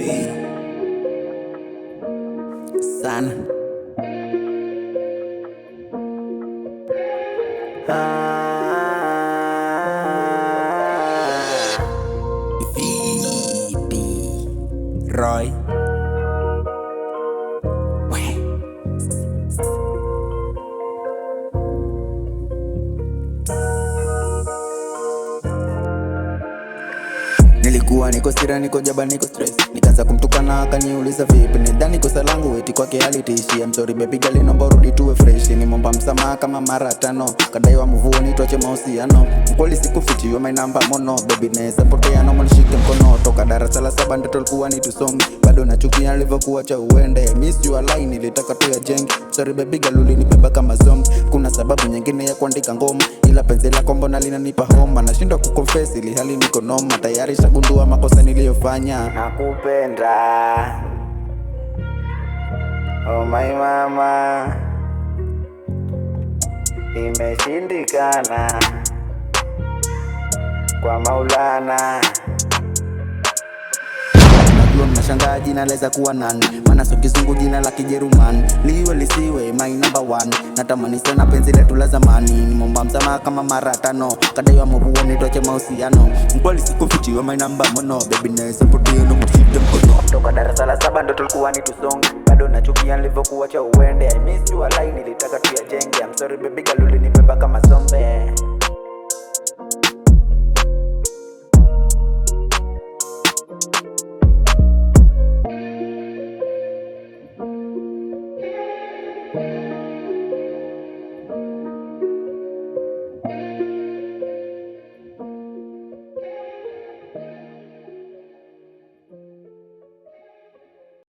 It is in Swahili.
baby sana. Vipi Roy Nilikuwa niko sira, niko jaba, niko stress. Nikaanza kumtukana akaniuliza vipi. Nidhani kosa langu eti kwake halitishi. I'm sorry baby girl, naomba rudi tuwe fresh. Nimomba msamaha kama mara 5. Kadaiwa mvuoni tuache mahusiano. Mkweli sikufichi you my number mono. Baby naweza potea naomba nishike mkono. Toka darasa la 7 ndio tulikuwa ni tusonge. Bado nachukia nilivyokuacha uende. Miss you lie nilitaka tu ya jenge. Sorry baby girl ulinibeba kama zombie. Kuna sababu nyingine ya kuandika ngoma, ila penzi lako mbona linanipa homa. Nashindwa kuconfess ili hali niko noma. Tayari shagundua makosa niliyofanya. Nakupenda oh my mama, imeshindikana kwa Maulana. Najua mnashangaa jina laweza kuwa nani, maana sio kizungu, jina la Kijerumani. Liwe lisiwe my number 1. Natamani sana penzi letu la zamani. Nimomba msamaha kama mara 5. Kadaiwa mvuoni tuache mahusiano. Mkweli sikufichi you my number mono. Baby naweza potea na mshike mkono. Toka darasa la 7 ndo tulikuwa ni tusonge. Bado nachukia nilivyokuacha uende. I miss you lie nilitaka tu ya jenge. I'm sorry baby girl ulinibeba kama zombe.